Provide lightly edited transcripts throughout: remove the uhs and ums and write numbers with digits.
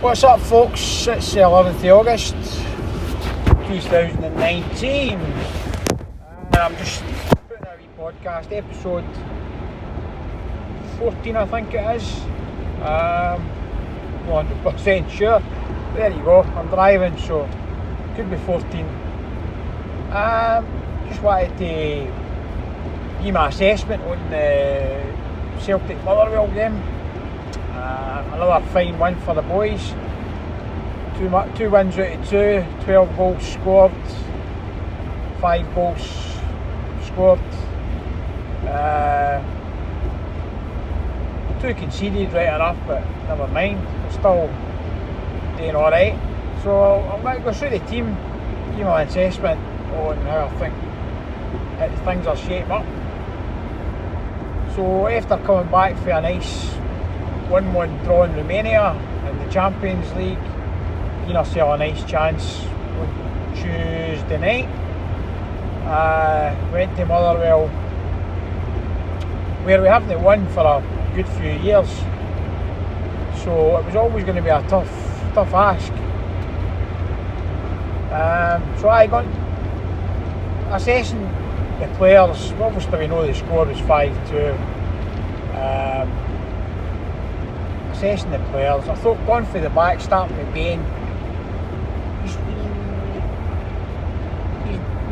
What's up, folks? It's the 11th of August 2019 and I'm just putting a wee podcast, episode 14 I think it is. 100% sure. There you go, I'm driving, so could be 14. Just wanted to give my assessment on the Celtic Motherwell game. Another fine win for the boys. Two wins out of two, 12 goals scored, 5 goals scored, 2 conceded, right enough, but never mind, we're still doing alright. So I'm going to go through the team, give my assessment on how I think things are shaping up. So after coming back for a nice 1-1 draw in Romania in the Champions League, you know, still a nice chance on Tuesday night. Went to Motherwell, where we haven't won for a good few years, so it was always going to be a tough ask. So I got assessing the players. Obviously we know the score was 5-2. Assessing the players, I thought going for the back, starting with Bain. He's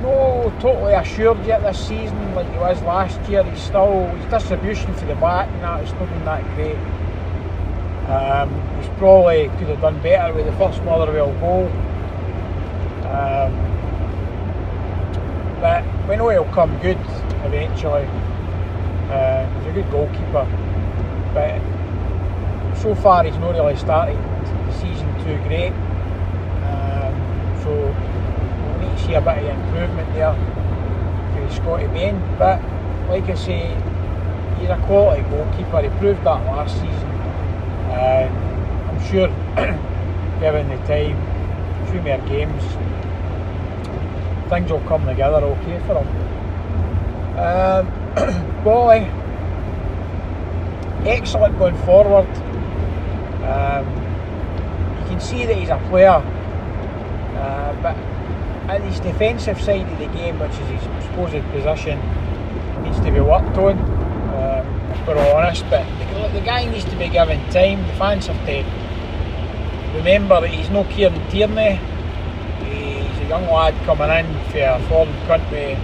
not totally assured yet this season like he was last year. His distribution for the back and that is still been that great. He's probably could have done better with the first Motherwell goal. But we know he'll come good eventually. He's a good goalkeeper, but so far he's not really started the season too great. So we'll need to see a bit of improvement there for Scotty Bain. But like I say, he's a quality goalkeeper. He proved that last season. I'm sure given the time, 2 more games, things will come together okay for him. Bolly, excellent going forward. You can see that he's a player, but at his defensive side of the game, which is his supposed position, needs to be worked on, if we're honest. But the guy needs to be given time. The fans have to remember that he's no Kieran Tierney. He's a young lad coming in for a foreign country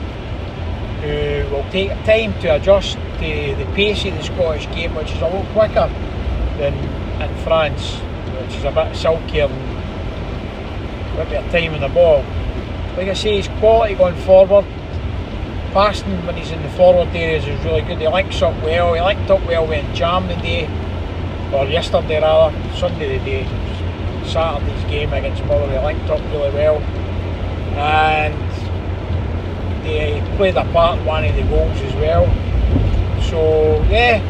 who will take time to adjust to the pace of the Scottish game, which is a lot quicker than in France, which is a bit silkier and a bit of time on the ball. Like I say, his quality going forward, passing when he's in the forward areas is really good. He links up well. He linked up well with Jam today, or yesterday rather, Sunday the day, Saturday's game against Motherwell. He linked up really well, and they played a part in one of the goals as well. So yeah,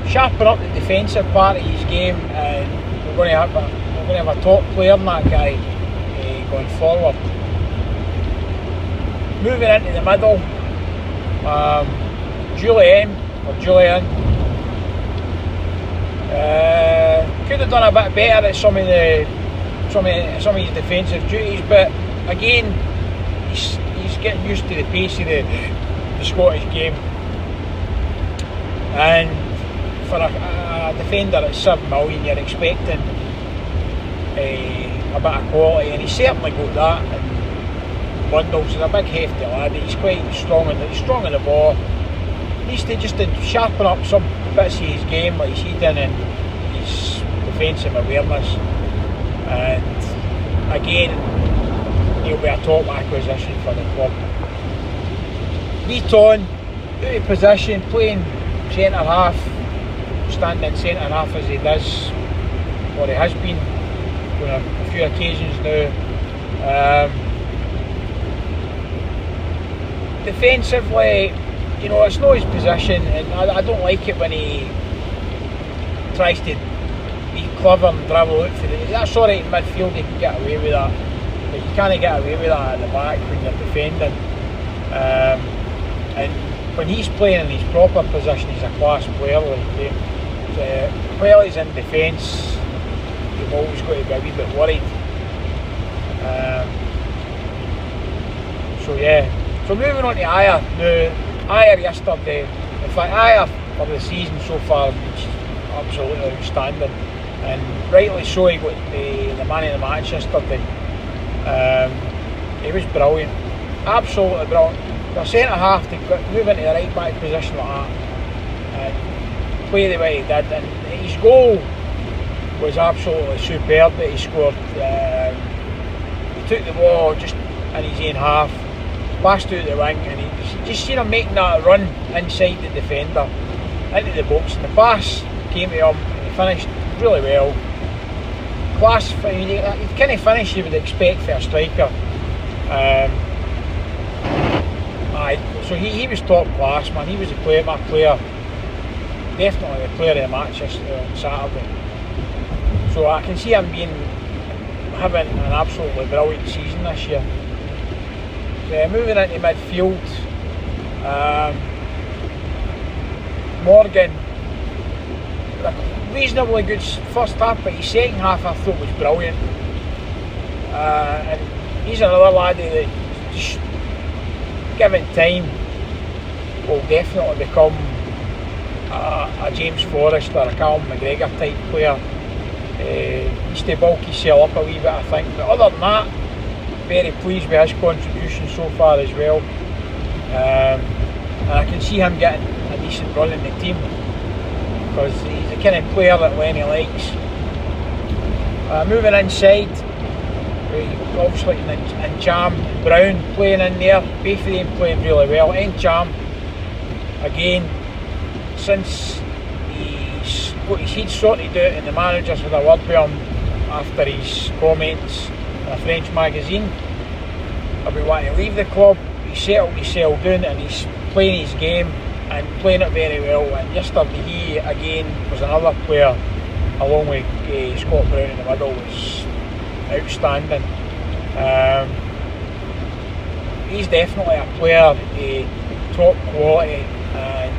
sharpen up the defensive part of his game, and we're going to have a top player in that guy going forward. Moving into the middle, Julian could have done a bit better at some of his defensive duties, but again, he's getting used to the pace of the Scottish game, and for a defender at 7 million, you're expecting a bit of quality, and he's certainly got that in bundles. He's a big hefty lad. He's quite strong on the ball. He needs to just sharpen up some bits of his game, like his heading and his defensive awareness, and again he'll be a top acquisition for the club. Beaton, out of position, playing centre half, standing centre half as he does, or he has been on a few occasions now. Defensively, you know, it's not his position, and I don't like it when he tries to be clever and dribble out for the. That's alright in midfield, you can get away with that, but you can't get away with that at the back when you're defending. And when he's playing in his proper position, he's a class player. Like, while he's in defence, you've always got to be a wee bit worried. So yeah, so moving on to Ayer. Now, Ayer yesterday, in fact Ayer for the season so far is absolutely outstanding, and rightly so. He got the man of the match yesterday. He was brilliant, absolutely brilliant. For a centre half to move into the right back position like that and play the way he did, and his goal was absolutely superb that he scored. He took the ball just in his own half, passed out the wing, and he just seen him making that run inside the defender into the box, and the pass came to him and he finished really well. Class, the kind of finish you would expect for a striker. So he was top class, man. He was my player, definitely the player of the match on Saturday. So I can see him having an absolutely brilliant season this year. Moving into midfield, Morgan, a reasonably good first half, but his second half I thought was brilliant. And he's another lad that, just given time, will definitely become a James Forrest or a Callum McGregor type player. Needs to bulk himself up a wee bit, I think. But other than that, very pleased with his contribution so far as well. And I can see him getting a decent run in the team, because he's the kind of player that Lenny likes. Moving inside, obviously in Jam, Brown playing in there, both of them playing really well. And Jam, again, since he's got his head sorted out and the manager's had a word with him after his comments in a French magazine about wanting to leave the club, he settled himself down and he's playing his game and playing it very well. And yesterday he again was another player, along with Scott Brown in the middle, was outstanding. He's definitely a player top quality, and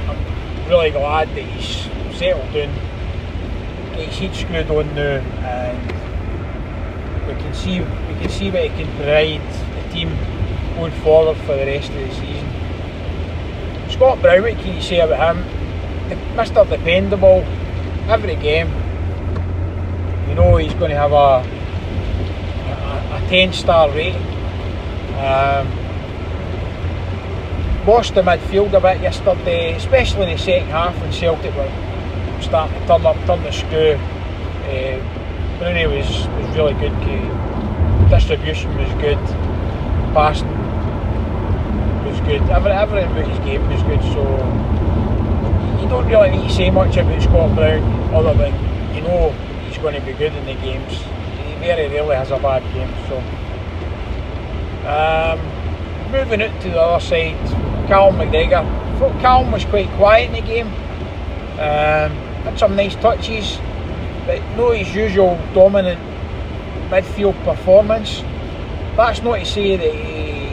I'm really glad that he's settled down, get his head screwed on now, and we can see what he can provide the team going forward for the rest of the season. Scott Brown, what can you say about him? Mr. Dependable, every game. You know he's going to have a 10-star rating. Lost the midfield a bit yesterday, especially in the second half when Celtic were starting to turn the screw. Bruni was really good. Distribution was good. Passing was good. Everything about his game was good. So you don't really need to say much about Scott Brown, other than you know he's going to be good in the games. He very rarely has a bad game. So moving out to the other side, Callum McGregor. I thought Callum was quite quiet in the game. Had some nice touches, but not his usual dominant midfield performance. That's not to say that he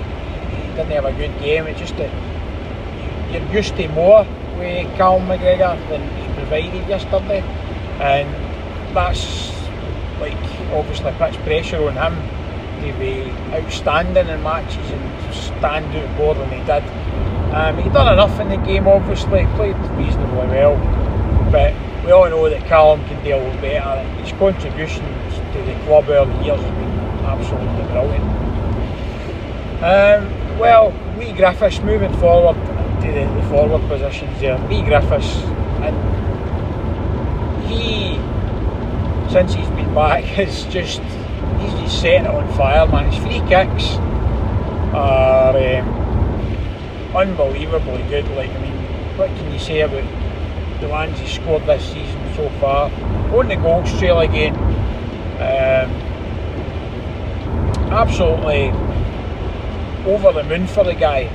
didn't have a good game, it's just that you're used to more with Callum McGregor than he provided yesterday, and that's like obviously puts pressure on him to be outstanding in matches and stand out more than he did. He done enough in the game, obviously, played reasonably well, but we all know that Callum can deal with better. His contributions to the club over the years have been absolutely brilliant. Well, Lee Griffiths, moving forward to the forward positions there. Lee Griffiths, and he, since he's been back, he's just setting it on fire, man. His free kicks are unbelievably good. Like, I mean, what can you say about the ones he's scored this season so far? On the goal trail again. Absolutely over the moon for the guy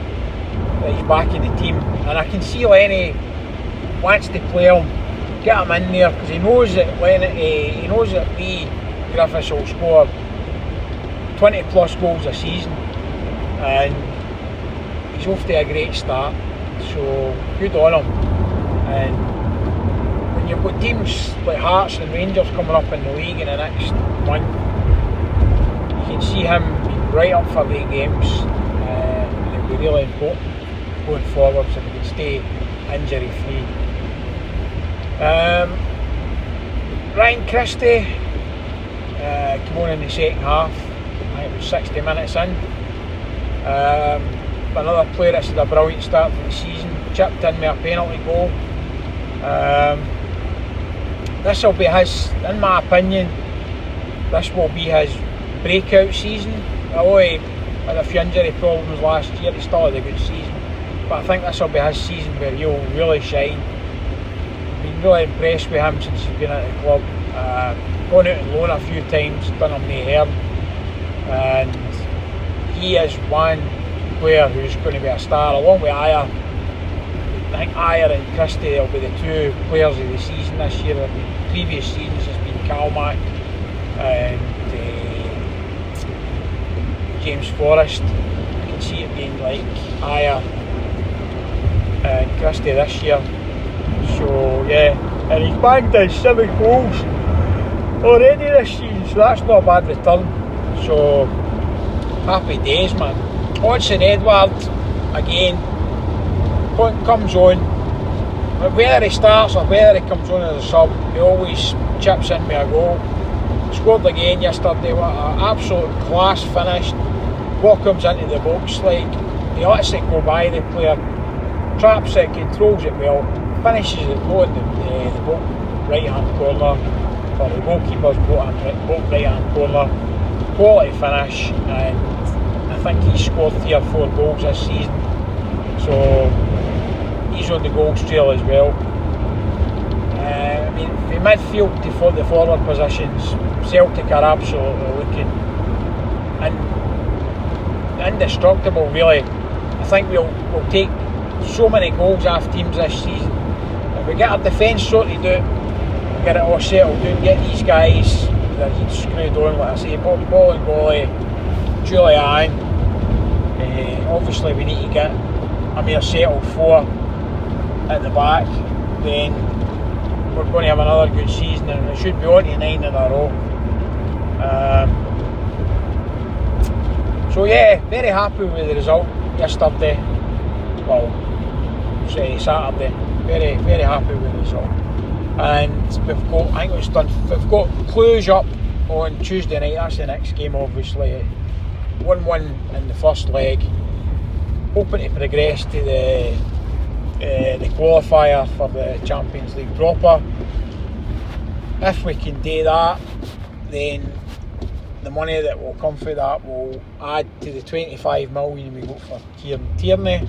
that he's back in the team, and I can see Lenny wants to play him, get him in there, because he knows that Lee Griffiths will score 20 plus goals a season, and he's off to a great start, so good on him. And when you've got teams like Hearts and Rangers coming up in the league in the next month. You can see him being right up for the games. It'll be really important going forward so he can stay injury free. Ryan Christie came on in the second half. I think it was 60 minutes in. Another player that's had a brilliant start to the season, chipped in with a penalty goal. This will be his, in my opinion, this will be his breakout season. Although he had a few injury problems last year, he still had a good season. But I think this will be his season where he'll really shine. Been really impressed with him since he's been at the club. Gone out on loan a few times, done him no harm. And he is one player who's going to be a star, along with Ayer. I think Ayer and Christie will be the two players of the season this year. The previous seasons has been Calmack and James Forrest. I can see it being like Ayer and Christie this year. So yeah, and he's banged in 7 goals already this season, so that's not a bad return. So happy days, man. Hodgson Edward again comes on. Whether he starts or whether he comes on as a sub, he always chips in with a goal. Scored again yesterday. What an absolute class finish. Ball comes into the box, like he lets it go by the player, traps it, controls it well, finishes it low in the bottom right hand corner, or the goalkeeper's bottom right hand corner. Quality finish, and I think he's scored 3 or 4 goals this season, so he's on the goal trail as well. I mean, from midfield to the forward positions, Celtic are absolutely looking indestructible, really. I think we'll take so many goals off teams this season. If we get our defence sorted out, get it all settled down, get these guys that he's screwed on, like I say, Ball and Golly, Julian. Obviously we need to get a mere settled 4 at the back, then we're going to have another good season, and it should be on to 9 in a row. So yeah, very happy with the result yesterday. Well, say Saturday. Very, very happy with the result. And we've got, I think it's done. We've got Cluj up on Tuesday night. That's the next game, obviously. 1-1 in the first leg. Hoping to progress to the qualifier for the Champions League proper. If we can do that, then the money that will come through that will add to the 25 million we got for Kieran Tierney.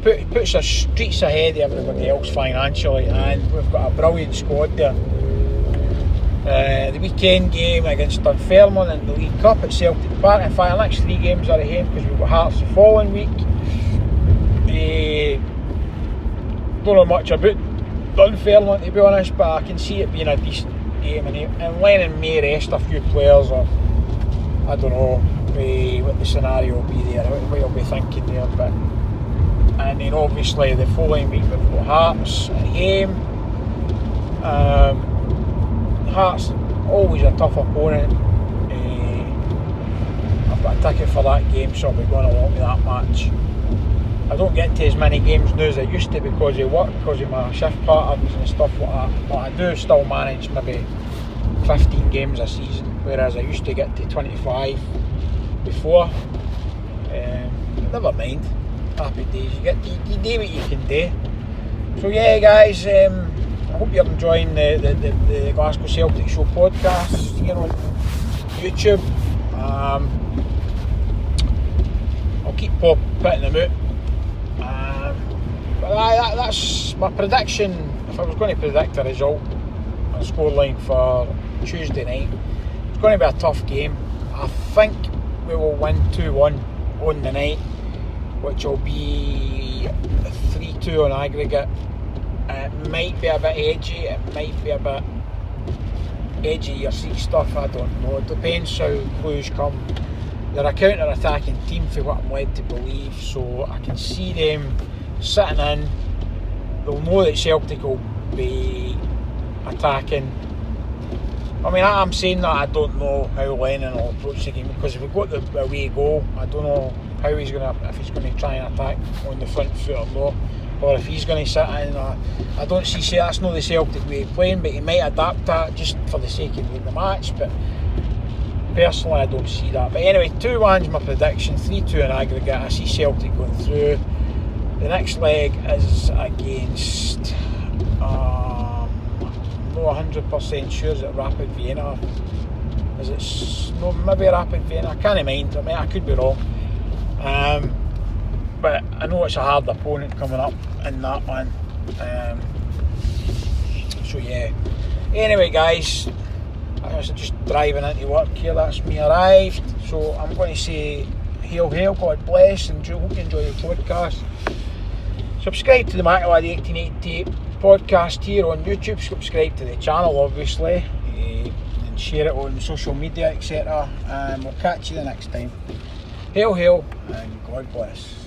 It puts us streets ahead of everybody else financially, and we've got a brilliant squad there. The weekend game against Dunfermline in the League Cup at Celtic Park. In fact, the next 3 games are ahead because we've got Hearts the following week. Don't know much about Dunfermline, to be honest, but I can see it being a decent game, and Lennon may rest a few players, or I don't know what the scenario will be there, what he'll be thinking there. But and then obviously the following week we've got Hearts at home. Hearts always a tough opponent. I've got a ticket for that game, so I'll be going along with that match. I don't get to as many games now as I used to because of work, because of my shift patterns and stuff like that. But I do still manage maybe 15 games a season, whereas I used to get to 25 before. Never mind. Happy days. You do what you can do. So yeah, guys. I hope you're enjoying the Glasgow Celtic Show podcast here on YouTube. I'll keep putting them out. But that's my prediction. If I was going to predict a result, a scoreline for Tuesday night, it's going to be a tough game. I think we will win 2-1 on the night, which will be 3-2 on aggregate. It might be a bit edgy, it might be a bit edgy your seat stuff, I don't know. It depends how Cluj come. They're a counter-attacking team for what I'm led to believe, so I can see them sitting in. They'll know that Celtic will be attacking. I mean, I'm saying that I don't know how Lennon will approach the game, because if we got the away goal, I don't know how if he's going to try and attack on the front foot or not, or if he's going to sit in. I don't see, that's not the Celtic way of playing, but he might adapt that just for the sake of the match. But personally, I don't see that. But anyway, 2-1's my prediction, 3-2 in aggregate. I see Celtic going through. The next leg is against, I'm not 100% sure, is it Rapid Vienna? Is it, no, maybe Rapid Vienna, I can't mind, I mean, I could be wrong. But I know it's a hard opponent coming up in that one. So yeah. Anyway guys, I was just driving into work here, that's me arrived. So I'm going to say hail, hail, God bless, and hope you enjoy the podcast. Subscribe to the Motherwell 1888 podcast here on YouTube. Subscribe to the channel, obviously, and share it on social media, etc. And we'll catch you the next time. Hail, hail, and God bless.